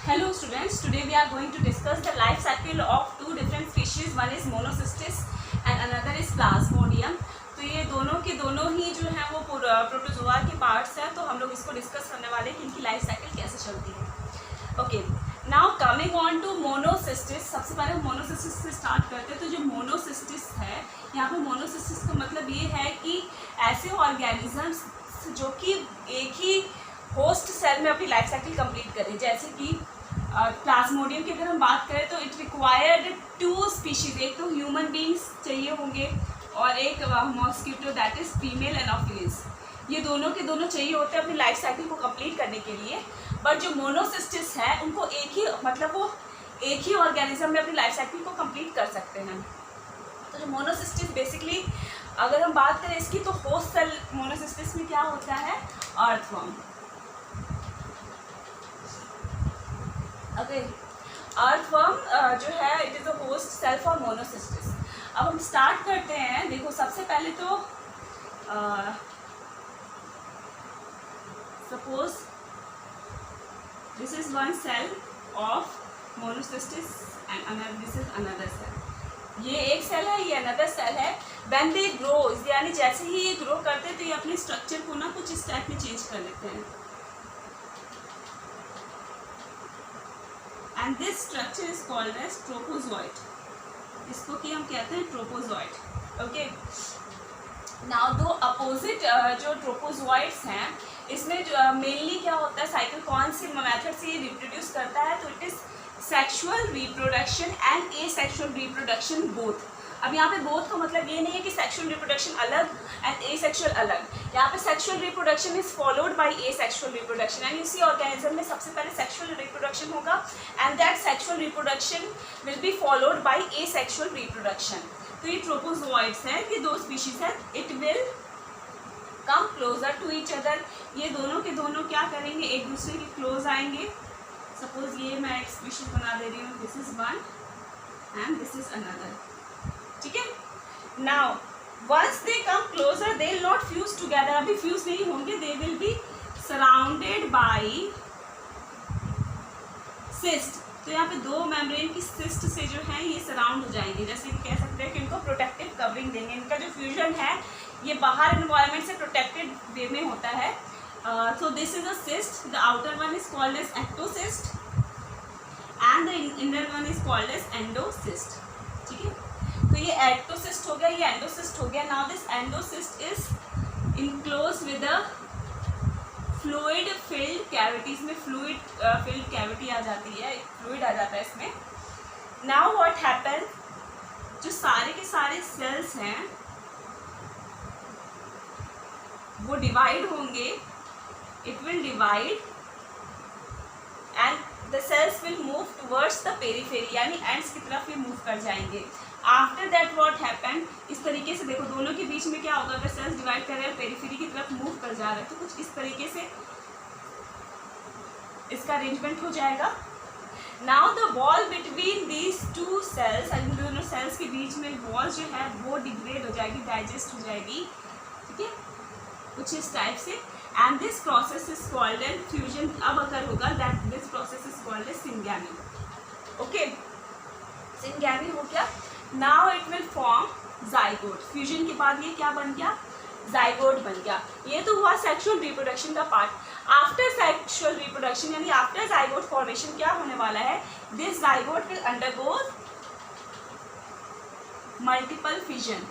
Hello students, today we are going to discuss the life cycle of two different species. One is monocystis and another is plasmodium. तो ये दोनों के दोनों ही जो है वो प्रोटोजोआ के पार्ट्स हैं, तो हम लोग इसको डिस्कस करने वाले हैं कि इनकी लाइफ साइकिल कैसे चलती है। Okay, now coming on to Monocystis. सबसे पहले हम मोनोसिस्टिस से स्टार्ट करते हैं। तो जो मोनोसिस्टिस है, यहाँ पे मोनोसिस्टिस का मतलब ये है कि ऐसे ऑर्गेनिजम्स जो कि एक ही होस्ट सेल में अपनी लाइफ साइकिल कंप्लीट करें, जैसे कि प्लाज्मोडियम की अगर हम बात करें तो इट रिक्वायर्ड टू स्पीशीज, एक तो ह्यूमन बींग्स चाहिए होंगे और एक mosquito that is female Anopheles. ये दोनों के दोनों चाहिए होते हैं अपनी लाइफ साइकिल को कंप्लीट करने के लिए। बट जो मोनोसिस्टिस है उनको एक ही वो एक ही ऑर्गेनिज्म में अपनी लाइफ साइकिल को कंप्लीट कर सकते हैं। तो जो मोनोसिस्टिस बेसिकली अगर हम बात करें इसकी, तो होस्ट सेल मोनोसिस्टिस में क्या होता है, अर्थवर्म। ओके, अर्थवर्म जो है it is a host cell for Monocystis. अब हम स्टार्ट करते हैं। देखो, सबसे पहले तो suppose this is one cell of Monocystis and another this is another cell. ये एक सेल है, ये अनदर सेल है। व्हेन दे ग्रो, यानी जैसे ही ये ग्रो करते हैं तो ये अपने स्ट्रक्चर को ना कुछ इस टाइप में चेंज कर लेते हैं। And this structure is called as trophozoite. इसको कि हम कहते हैं ट्रोपोजोइड। ओके, नाउ दो अपोजिट जो ट्रोपोजोइड्स हैं, इसमें मेनली क्या होता है, साइकिल कौन सी मेथड से रिप्रोड्यूस करता है, तो it is sexual reproduction and asexual reproduction both. अब यहाँ पे बोथ का मतलब ये नहीं है कि सेक्सुअल रिप्रोडक्शन अलग एंड एसेक्सुअल अलग। यहाँ पे sexual reproduction is followed by asexual reproduction, यानी इसी ऑर्गेनिज्म में सबसे पहले सेक्सुअल रिप्रोडक्शन होगा and that sexual reproduction will be followed by asexual reproduction. तो ये ट्रोपोजोइड्स हैं, ये दो स्पीशीज हैं। It will come closer to each other. ये दोनों के दोनों क्या करेंगे, एक दूसरे के क्लोज आएंगे। सपोज ये मैं एक स्पीशीज बना दे रही हूँ, this is one and this is another. ठीक है, now once they come closer they will not fuse together. अभी फ्यूज नहीं होंगे, they will be surrounded by cyst. तो यहाँ पे दो मेम्ब्रेन की सिस्ट से जो है ये सराउंड हो जाएंगे, जैसे कि कह सकते हैं कि इनको प्रोटेक्टिव कवरिंग देंगे। इनका जो फ्यूजन है ये बाहर एनवायरनमेंट से प्रोटेक्टेड वे में होता है। So this is a cyst, the outer one is called as ectocyst and the inner one is called as endocyst. ठीक है, तो ये एक्टोसिस्ट हो गया, ये एंडोसिस्ट हो गया। Now this endocyst is enclose with a fluid filled cavity. इसमें फ्लूइड फिल्ड कैविटी आ जाती है, फ्लूइड आ जाता है इसमें। नाउ व्हाट हैपन, जो सारे के सारे सेल्स हैं वो डिवाइड होंगे। It will divide and the cells will move towards the periphery, यानी एंड्स की तरफ ये मूव कर जाएंगे। आफ्टर दैट व्हाट हैपन, इस तरीके से देखो दोनों के बीच में क्या होगा, अगर सेल्स डिवाइड कर रहे हैं पेरीफेरी की तरफ मूव कर जा रहे हैं तो कुछ इस तरीके से इसका अरेंजमेंट हो जाएगा। Now the wall between these two cells, इन दोनों सेल्स के बीच में वॉल जो है वो डिग्रेड हो जाएगी, डाइजेस्ट हो जाएगी। ठीक है, कुछ इस टाइप से। And this process is called and fusion अब अगर होगा, that this process is called as syngamy. Okay, syngamy हो गया। Now it will form zygote. Fusion के बाद ये क्या बन गया, जाइगोट बन गया। ये तो हुआ सेक्सुअल रिप्रोडक्शन का पार्ट। आफ्टर सेक्सुअल रिप्रोडक्शन यानी आफ्टर जाइगोट फॉर्मेशन क्या होने वाला है, this zygote will undergo multiple fission.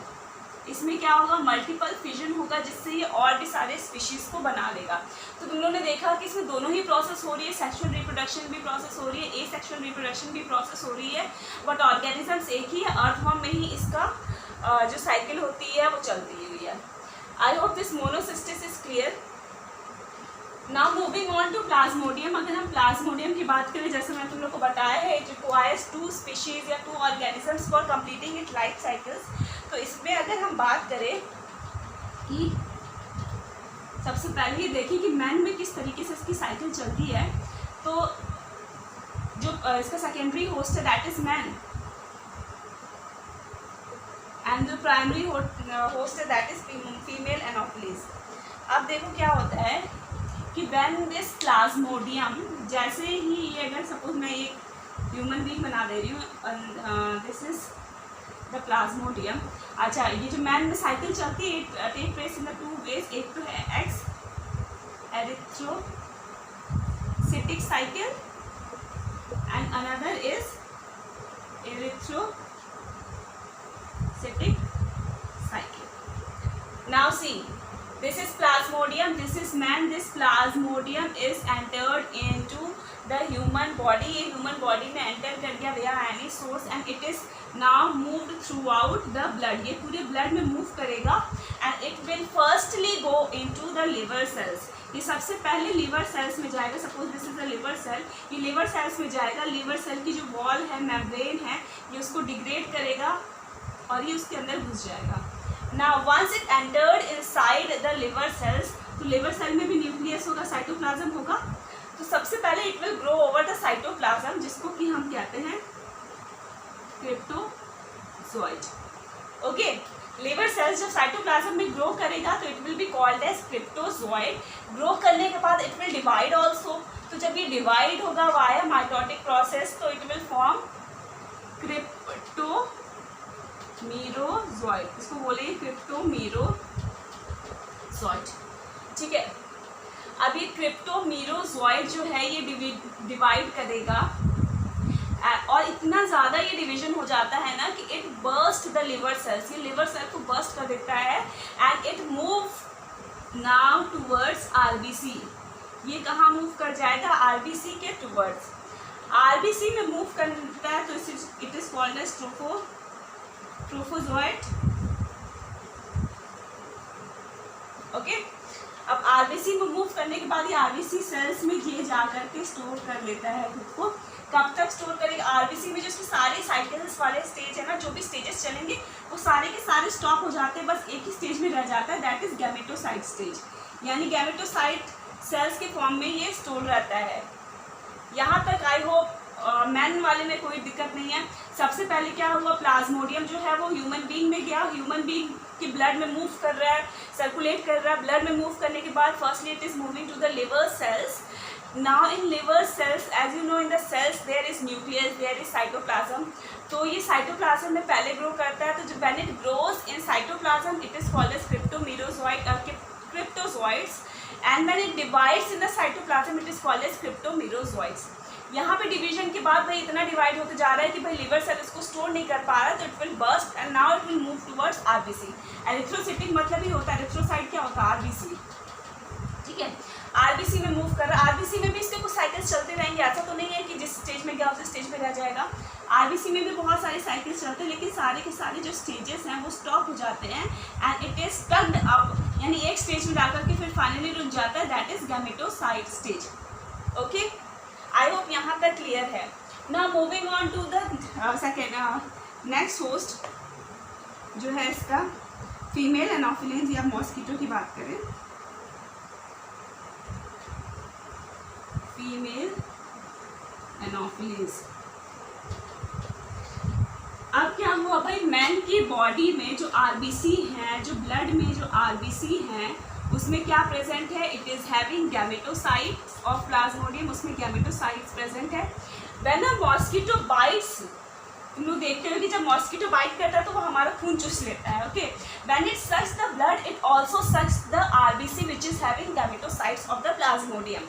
इसमें क्या होगा, मल्टीपल फिजन होगा, जिससे ये और भी सारे स्पीशीज को बना लेगा। तो तुम लोगों ने देखा कि इसमें दोनों ही प्रोसेस हो रही है, सेक्सुअल रिप्रोडक्शन भी प्रोसेस हो रही है, एसेक्सुअल रिप्रोडक्शन भी प्रोसेस हो रही है, बट ऑर्गेनिजम्स एक ही है। अर्थवर्म में ही इसका जो साइकिल होती है वो चलती हुई है। I hope this Monocystis is clear. Now moving on to Plasmodium. अगर हम प्लाज्मोडियम की बात करें, जैसे मैं तुम लोग को बताया है, इट रिक्वायर्स टू स्पीशीज या to organisms for completing it life cycles. तो इसमें अगर हम बात करें कि सबसे पहले ही देखिए कि मैन में किस तरीके से इसकी साइकिल चलती है। तो जो इसका सेकेंडरी होस्ट है दैट इज मैन एंड जो प्राइमरी होस्ट है दैट इज फीमेल एनोफिलिस। अब देखो क्या होता है कि when this plasmodium जैसे ही ये अगर सपोज मैं एक ह्यूमन बीइंग बना दे रही हूँ, दिस इज द प्लाज्मोडियम। अच्छा, ये जो मैन में साइकिल चलती है, take place in the 2 ways. एक तो है exoerythrocytic cycle and another is erythrocytic cycle. Now see, this is plasmodium, this is man. This plasmodium is entered into the human body. ये human body में enter कर गया via any source and it is now moved throughout the blood. ये पूरे blood में move करेगा and it will firstly go into the liver cells. ये सबसे पहले लीवर सेल्स में जाएगा। Suppose this is the liver cell, ये लीवर सेल्स में जाएगा। लीवर सेल की जो वॉल है, मेम्ब्रेन है, ये उसको डिग्रेड करेगा और ये उसके अंदर घुस जाएगा। Now once it entered inside the liver cells, तो लिवर सेल में भी न्यूक्लियस होगा, साइटोप्लाज्म होगा। तो सबसे पहले it will grow over the cytoplasm, जिसको कि हम कहते हैं क्रिप्टोजोइड। ओके, लिवर सेल्स जब साइटोप्लाज्म में ग्रो करेगा तो it will be called as cryptozoite. Grow करने के बाद इट विल डिवाइड ऑल्सो। तो जब ये डिवाइड होगा वाया माइटोटिक प्रोसेस, तो इट विल फॉर्म क्रिप्टोमीरोजोइड। इसको बोलेंगे क्रिप्टोमीरोजोइड। ठीक है, अब ये क्रिप्टोमीरोजोइड जो है ये डिवाइड करेगा और इतना ज़्यादा ये डिवीजन हो जाता है ना कि it burst the liver sales. ये लिवर सेल को बर्स्ट कर देता है and it move now towards RBC. ये कहाँ मूव कर जाएगा? आरबीसी के टूवर्ड्स। आरबीसी में मूव करता है तो it is called as trophozoite. Okay, अब आरबीसी में मूव करने के बाद ये आरबीसी सेल्स में ये जा करके स्टोर कर लेता है खुद को। कब तक स्टोर करेगा? आरबीसी में जो उसके सारे साइकिल्स वाले स्टेज है ना, जो भी स्टेजेस चलेंगे वो सारे के सारे स्टॉप हो जाते हैं, बस एक ही स्टेज में रह जाता है, दैट इज गैमेटोसाइट स्टेज। यानी गैमेटोसाइट सेल्स के फॉर्म में ये स्टोर रहता है। यहाँ तक आई होप मैन वाले में कोई दिक्कत नहीं है। सबसे पहले क्या हुआ, प्लाज्मोडियम जो है वो ह्यूमन बीइंग में गया, ह्यूमन बीइंग के ब्लड में मूव कर रहा है, सर्कुलेट कर रहा है। ब्लड में मूव करने के बाद firstly it is moving to the liver cells. Now in liver cells, as you know, in the cells there is nucleus, there is cytoplasm. तो ये साइटोप्लाज्म में पहले ग्रो करता है। तो जब when it grows in cytoplasm, it is called as cryptozoids, and when it divides in the cytoplasm, it is called as cryptomerozoids. यहाँ पे डिवीजन के बाद भाई इतना डिवाइड होते जा रहा है कि भाई लिवर सेल इसको स्टोर नहीं कर पा रहा, तो it will burst and now it will move towards RBC. Erythrocytic मतलब ही होता है, एरिथ्रोसाइट क्या होता है? आरबीसी। ठीक है, आरबीसी में मूव कर रहा है। आरबीसी में भी इसके कुछ साइकिल्स चलते रहेंगे, ऐसा तो नहीं है कि जिस स्टेज में गया उस स्टेज पे रह जाएगा। आरबीसी में भी बहुत सारे साइकिल्स चलते हैं, लेकिन सारे के सारे जो स्टेजेस हैं वो स्टॉप हो जाते हैं एंड इट इज स्टक्ड अप, यानी एक स्टेज में जाकर के फिर फाइनली रुक जाता है, that is gametocyte stage. Okay, I hope यहाँ तक क्लियर है। Now moving on to the second next host जो है इसका फीमेल एनोफिलिन्स या मॉस्किटो की बात करें, फीमेल एनोफिलिन्स। अब क्या हुआ भाई, मैन की बॉडी में जो आरबीसी हैं, जो ब्लड में जो आरबीसी हैं, उसमें क्या प्रेजेंट है? It is having gametocytes of Plasmodium, उसमें गैमेटोसाइट्स प्रेजेंट है। व्हेन अ मॉस्किटो बाइट्स, तुम लोग देखते हो कि जब मॉस्किटो बाइट करता है तो वो हमारा खून चूस लेता है। Okay, when it sucks the blood, it also sucks the RBC which is having gametocytes of the Plasmodium.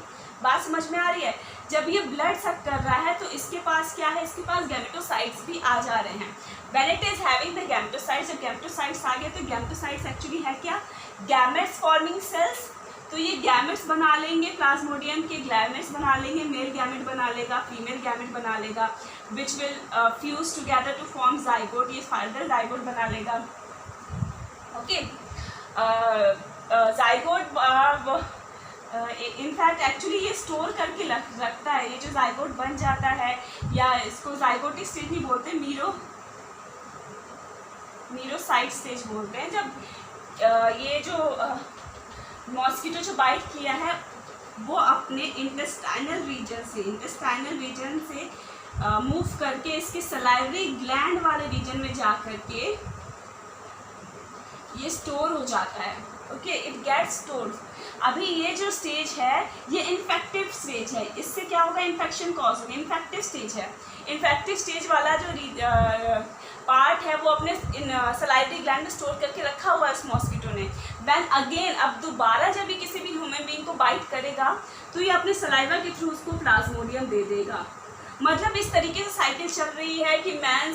बात समझ में आ रही है? जब ये ब्लड सक कर रहा है तो इसके पास क्या है? इसके पास गैमेटोसाइट्स भी आ जा रहे हैं। When it is having the gametocytes, जब गैमेटोसाइट्स आ गए तो गैमेटोसाइट्स एक्चुअली है क्या? Gametes forming sales. तो ये गैमेट्स बना लेंगे, प्लाज्मोडियम के गैमेट्स बना लेंगे, मेल गैमेट बना लेगा, फीमेल गैमेट बना लेगा, which will fuse together to form zygote, ये फर्दर जाइगोट बना लेगा। ओके, जाइगोट इनफैक्ट एक्चुअली ये स्टोर करके रखता है। ये जो जाइगोट बन जाता है, या इसको जाइगोटिक स्टेज नहीं बोलते, मीरोसाइट स्टेज बोलते हैं। जब ये जो मॉस्किटो जो बाइट किया है वो अपने इंटेस्टाइनल रीजन से मूव करके इसके सलाइवरी ग्लैंड वाले रीजन में जा करके ये स्टोर हो जाता है। Okay, it gets stored. अभी ये जो स्टेज है ये इन्फेक्टिव स्टेज है, इससे क्या होगा, इन्फेक्शन कॉज होगा, इन्फेक्टिव स्टेज है। इन्फेक्टिव स्टेज वाला जो पार्ट है वो अपने सलाइवरी ग्लैंड में स्टोर करके रखा हुआ है इस मॉस्किटो ने। व्हेन अगेन, अब दोबारा जब ये किसी भी ह्यूमन बीइंग को बाइट करेगा तो ये अपने सलाइवा के थ्रू उसको प्लाज्मोडियम दे देगा। मतलब इस तरीके से साइकिल चल रही है कि मैन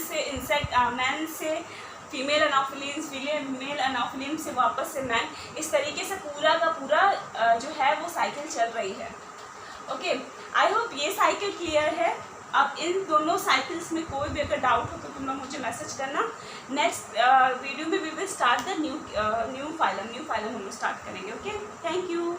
से फीमेल एनाफिलिन्स, फीमेल एनाफिलिन से वापस से मैन, इस तरीके से पूरा का पूरा जो है वो साइकिल चल रही है। ओके, आई होप ये साइकिल क्लियर है। अब इन दोनों साइकिल्स में कोई भी अगर डाउट हो तो तुम लोग मुझे मैसेज करना। नेक्स्ट वीडियो में we will start the new phylum हम लोग स्टार्ट करेंगे। Okay, thank you.